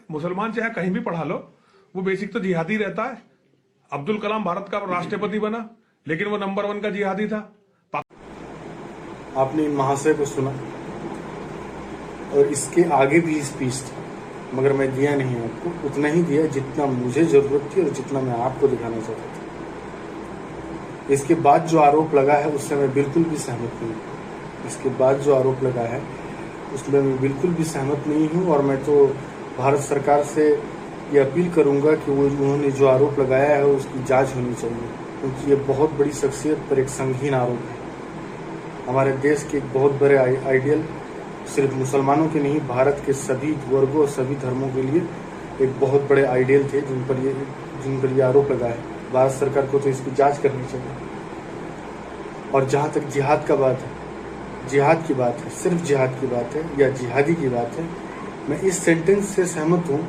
मुसलमान चाहे कहीं भी पढ़ा लो, वो बेसिक तो जिहादी रहता है। अब्दुल कलाम भारत का राष्ट्रपति बना, लेकिन वो नंबर 1 का जिहादी था। आपने इन महाशय को सुना और इसके आगे भी स्पीच थी, मगर मैं दिया नहीं आपको, उतना ही दिया जितना मुझे जरूरत थी और जितना मैं आपको दिखाना चाहता था। इसके बाद जो आरोप लगा है उससे मैं बिल्कुल भी सहमत नहीं हूँ। इसके बाद जो आरोप लगा है उसमें मैं बिल्कुल भी सहमत नहीं हूँ, और मैं तो भारत सरकार से ये अपील करूँगा कि वो उन्होंने जो आरोप लगाया है उसकी जांच होनी चाहिए, क्योंकि ये बहुत बड़ी शख्सियत पर एक संगीन आरोप है। हमारे देश के एक बहुत बड़े आइडियल, सिर्फ मुसलमानों के नहीं, भारत के सभी वर्गों और सभी धर्मों के लिए एक बहुत बड़े आइडियल थे जिन पर ये आरोप लगा है। भारत सरकार को तो इसकी जांच करनी चाहिए। और जहाँ तक जिहाद का बात है, जिहाद की बात है, सिर्फ जिहाद की बात है या जिहादी की बात है, मैं इस सेंटेंस से सहमत हूँ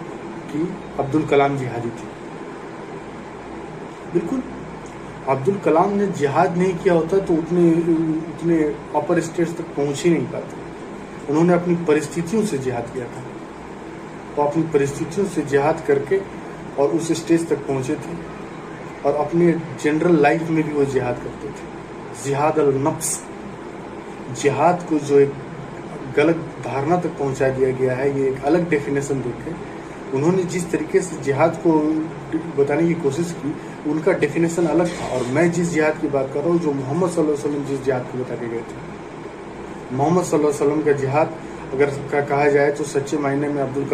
कि अब्दुल कलाम जिहादी थे। बिल्कुल, अब्दुल कलाम ने जिहाद नहीं किया होता तो उतने अपर स्टेज तक पहुँच ही नहीं पाते। उन्होंने अपनी परिस्थितियों से जिहाद किया था, वो अपनी परिस्थितियों से जिहाद करके और उस स्टेज तक पहुँचे थे, और अपने जनरल लाइफ में भी वो जिहाद करते थे। जिहाद अल नफ्स, जिहाद को जो एक गलत धारणा तक पहुंचा दिया गया है, ये एक अलग डेफिनेशन देके उन्होंने जिस तरीके से जिहाद को बताने की कोशिश की, उनका डेफिनेशन अलग था। और मैं जिस जिहाद की बात कर रहा हूँ, जो मोहम्मद सल्लल्लाहु अलैहि वसल्लम जिस जिहाद को बता के गए थे, मोहम्मद सल्लल्लाहु अलैहि वसल्लम का जिहाद अगर कहा जाए तो सच्चे मायने में अब्दुल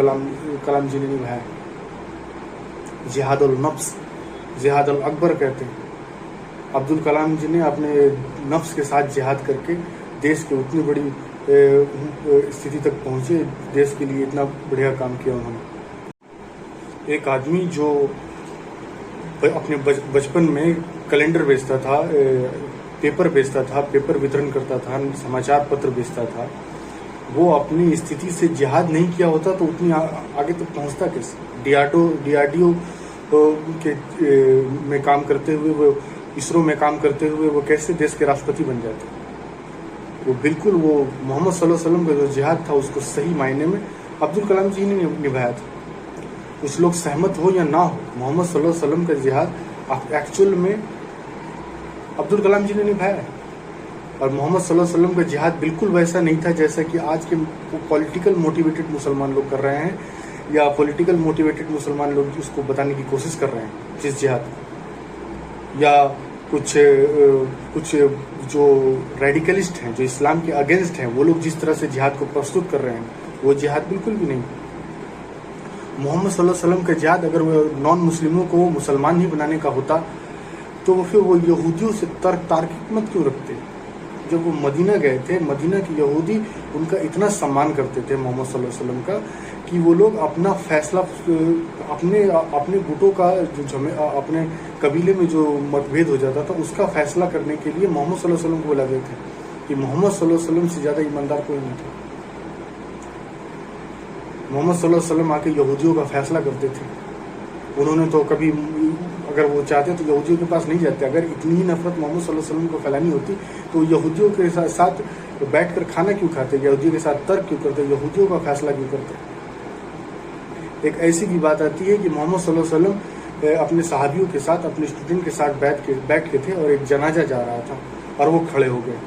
कलाम जी ने निभाया। जिहाद अल नफ्स, जिहाद अल अकबर कहते हैं। अब्दुल कलाम जी ने अपने नफ्स के साथ जिहाद करके देश के उतनी बड़ी स्थिति तक पहुंचे, देश के लिए इतना बढ़िया काम किया उन्होंने। एक आदमी जो अपने बचपन में कैलेंडर बेचता था, पेपर बेचता था, पेपर वितरण करता था, समाचार पत्र बेचता था, वो अपनी स्थिति से जिहाद नहीं किया होता तो उतनी आगे तक पहुंचता कैसे? डीआरडीओ के में काम करते हुए, वो इसरो में काम करते हुए वो कैसे देश के राष्ट्रपति बन जाते? वो बिल्कुल वो मोहम्मद सल्लल्लाहु अलैहि वसल्लम का जो जिहाद था उसको सही मायने में अब्दुल कलाम जी ने निभाया था। कुछ लोग सहमत हो या ना हो, मोहम्मद सल्लल्लाहु अलैहि वसल्लम का जिहाद एक्चुअल में अब्दुल कलाम जी ने निभाया है। और मोहम्मद सल्लल्लाहु अलैहि वसल्लम का जिहाद बिल्कुल वैसा नहीं था जैसा कि आज के पॉलिटिकल मोटिवेटेड मुसलमान लोग कर रहे हैं, या पॉलिटिकल मोटिवेटेड मुसलमान लोग उसको बताने की कोशिश कर रहे हैं जिस जिहाद, या कुछ जो रेडिकलिस्ट हैं, जो इस्लाम के अगेंस्ट हैं, वो लोग जिस तरह से जिहाद को प्रस्तुत कर रहे हैं, वो जिहाद बिल्कुल भी नहीं। मोहम्मद सल्लल्लाहु अलैहि वसल्लम का जिहाद अगर वो नॉन मुस्लिमों को मुसलमान ही बनाने का होता तो फिर वो यहूदियों से तार्किक मत क्यों रखते? जब वो मदीना गए थे, मदीना के यहूदी उनका इतना सम्मान करते थे मोहम्मद सल्लल्लाहु अलैहि वसल्लम का, कि वो लोग अपना फैसला अपने गुटों का जो अपने कबीले में जो मतभेद हो जाता था उसका फैसला करने के लिए मोहम्मद सल्लल्लाहु अलैहि वसल्लम को बुलाते थे, कि मोहम्मद सल्लल्लाहु अलैहि वसल्लम से ज़्यादा ईमानदार कोई नहीं था। मोहम्मद सल्लल्लाहु अलैहि वसल्लम आके यहूदियों का फैसला करते थे। उन्होंने तो कभी, अगर वो चाहते तो यहूदियों के पास नहीं जाते। अगर इतनी ही नफरत मोहम्मद सल्लल्लाहु अलैहि वसल्लम को फैलानी होती तो यहूदियों के साथ बैठकर खाना क्यों खाते, यहूदियों के साथ तर्क क्यों करते, यहूदियों का फैसला क्यों करते? एक ऐसी भी बात आती है कि मोहम्मद सल्लल्लाहु अलैहि वसल्लम अपने सहाबियों के साथ, अपने स्टूडेंट के साथ बैठ के थे, और एक जनाजा जा रहा था और वो खड़े हो गए।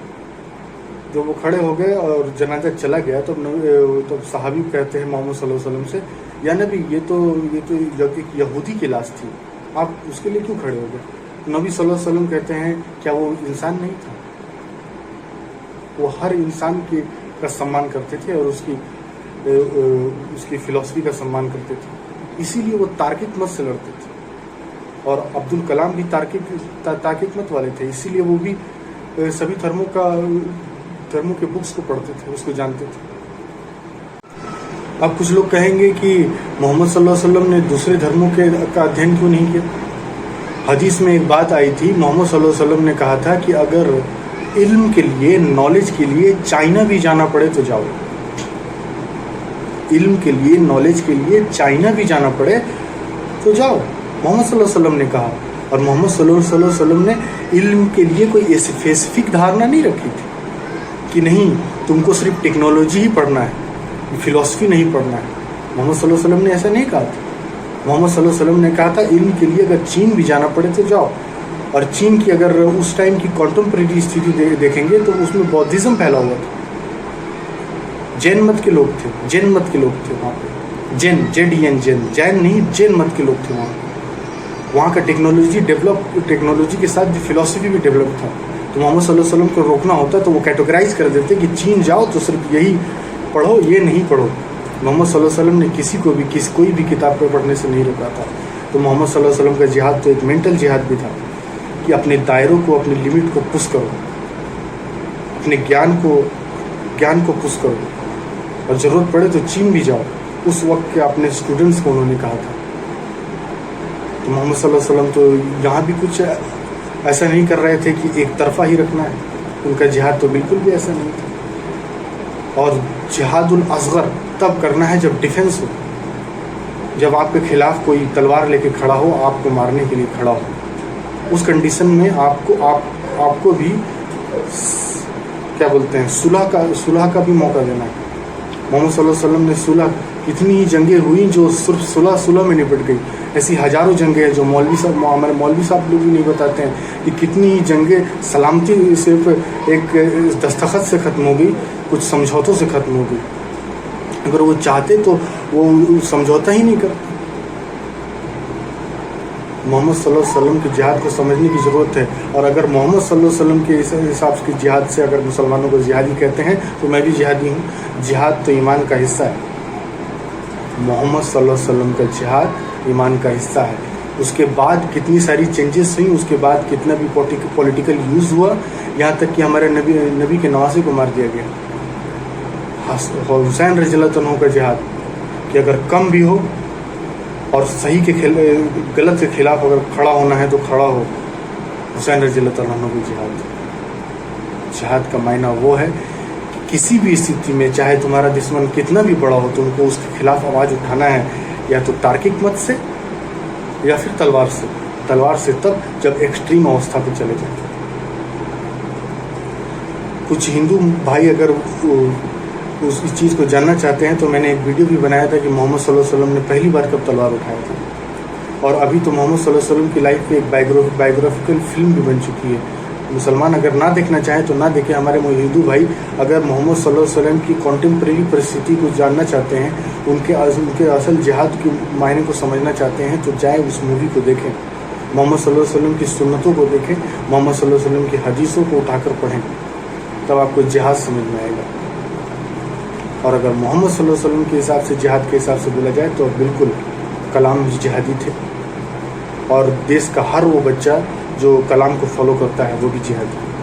जब वो खड़े हो गए और जनाजा चला गया तो सहाबी कहते हैं मोहम्मद सल्लल्लाहु अलैहि वसल्लम से, या नबी ये तो एक यहूदी की लाश थी, आप उसके लिए क्यों खड़े हो गए? नबी सल्लल्लाहु अलैहि वसल्लम कहते हैं, क्या वो इंसान नहीं था? वो हर इंसान का सम्मान करते थे और उसकी फिलॉसफी का सम्मान करते थे, इसीलिए वो तार्किक मत से लड़ते थे। और अब्दुल कलाम भी तार्किक मत वाले थे, इसीलिए वो भी सभी धर्मों के बुक्स को पढ़ते थे, उसको जानते थे। अब कुछ लोग कहेंगे कि मोहम्मद सल्लल्लाहु अलैहि वसल्लम ने दूसरे धर्मों का अध्ययन क्यों नहीं किया? हदीस में एक बात आई थी, मोहम्मद सल्लल्लाहु अलैहि वसल्लम ने कहा था कि अगर इल्म के लिए, नॉलेज के लिए चाइना भी जाना पड़े तो जाओ। इल्म के लिए, नॉलेज के लिए चाइना भी जाना पड़े तो जाओ, मोहम्मद सल्लल्लाहु अलैहि वसल्लम ने कहा। और मोहम्मद सल्लल्लाहु अलैहि वसल्लम ने इल्म के लिए कोई स्पेसिफिक धारणा नहीं रखी थी कि नहीं तुमको सिर्फ टेक्नोलॉजी ही पढ़ना है, फिलॉसफी नहीं पढ़ना है। मोहम्मद सल्लल्लाहु अलैहि वसल्लम ने ऐसा नहीं कहा था। मोहम्मद सल्लल्लाहु अलैहि वसल्लम ने कहा था इल्म के लिए अगर चीन भी जाना पड़े तो जाओ। और चीन की अगर उस टाइम की कॉन्टेम्परेरी स्थिति देखेंगे तो उसमें बौद्धिज्म फैला हुआ था, जैन मत के लोग थे, जैन मत के लोग थे वहाँ पे, जैन JEN जैन, जैन नहीं जैन मत के लोग थे वहाँ का टेक्नोलॉजी के साथ फिलॉसफी भी डेवलप था। तो मोहम्मद सल्लल्लाहु अलैहि वसल्लम को रोकना होता तो वो कैटेगराइज कर देते कि चीन जाओ तो सिर्फ यही पढ़ो, ये नहीं पढ़ो। मोहम्मद सल्लल्लाहु अलैहि वसल्लम ने किसी को भी कोई भी किताब पर पढ़ने से नहीं रोका था। तो मोहम्मद सल्लल्लाहु अलैहि वसल्लम का जिहाद तो एक मेंटल जिहाद भी था कि अपने दायरों को, अपनी लिमिट को पुश करो, अपने ज्ञान को पुश करो, और ज़रूरत पड़े तो चीन भी जाओ। उस वक्त के अपने स्टूडेंट्स को उन्होंने कहा था। तो मोहम्मद सल्लल्लाहु अलैहि वसल्लम तो यहाँ भी कुछ ऐसा नहीं कर रहे थे कि एक तरफा ही रखना है, उनका जिहाद तो बिल्कुल भी ऐसा नहीं था। और जिहादुल असगर तब करना है जब डिफेंस हो, जब आपके खिलाफ कोई तलवार लेके खड़ा हो, आपको मारने के लिए खड़ा हो। उस कंडीशन में आपको भी क्या बोलते हैं सुलह का भी मौका देना है। मोहम्मद सल्लल्लाहु अलैहि वसल्लम ने सुलह, कितनी ही जंगें हुई जो सिर्फ सुलह में निपट गई। ऐसी हजारों जंगें हैं जो हमारे मौलवी साहब लोग भी नहीं बताते हैं कि कितनी ही जंगें सलामती सिर्फ एक दस्तखत से ख़त्म हो गई, कुछ समझौतों से ख़त्म हो गई। अगर वो चाहते तो वो समझौता ही नहीं करते। मोहम्मद सल्लल्लाहु अलैहि वसल्लम के जिहाद को समझने की ज़रूरत है। और अगर मोहम्मद सल्लल्लाहु अलैहि वसल्लम के हिसाब से जिहाद से अगर मुसलमानों को जिहादी कहते हैं तो मैं भी जिहादी हूँ। जिहाद तो ईमान का हिस्सा है। मोहम्मद सल्लल्लाहु अलैहि वसल्लम का जिहाद ईमान का हिस्सा है। उसके बाद कितनी सारी चेंजेस हुई, उसके बाद कितना भी पॉलिटिकल यूज़ हुआ, यहाँ तक कि हमारे नबी के नवासे को मार दिया गया। हुसैन रज़ियल्लाहु अन्हु का जिहाद कि अगर कम भी हो और सही के गलत के खिलाफ अगर खड़ा होना है तो खड़ा हो। हुसैन रज़ियल्लाहु अन्हु का जिहाद का मायना वो है कि किसी भी स्थिति में चाहे तुम्हारा दुश्मन कितना भी बड़ा हो, तुमको उसके खिलाफ आवाज़ उठाना है, या तो तार्किक मत से या फिर तलवार से तब जब एक्सट्रीम अवस्था पर चले जाते। कुछ हिंदू भाई अगर उस चीज़ को जानना चाहते हैं तो मैंने एक वीडियो भी बनाया था कि मोहम्मद सल्लल्लाहु अलैहि वसल्लम ने पहली बार कब तलवार उठाया था। और अभी तो मोहम्मद सल्लल्लाहु अलैहि वसल्लम की लाइफ पे एक बायोग्राफिकल फिल्म भी बन चुकी है। मुसलमान अगर ना देखना चाहें तो ना देखें। हमारे हिंदू भाई अगर मोहम्मद सल्लल्लाहु अलैहि वसल्लम की कॉन्टेम्प्रेरी परिस्थिति को जानना चाहते हैं, उनके असल जिहाद के मायने को समझना चाहते हैं तो जाए उस मूवी को देखें, मोहम्मद सल्लल्लाहु अलैहि वसल्लम की सुन्नतों को देखें, मोहम्मद सल्लल्लाहु अलैहि वसल्लम की हदीसों को उठाकर पढ़ें, तब आपको जिहाद समझ में आएगा। और अगर मोहम्मद सल्लल्लाहु अलैहि वसल्लम के हिसाब से जिहाद के हिसाब से बोला जाए तो बिल्कुल कलाम जिहादी थे। और देश का हर वो बच्चा जो कलाम को फॉलो करता है वो भी जिहादी है।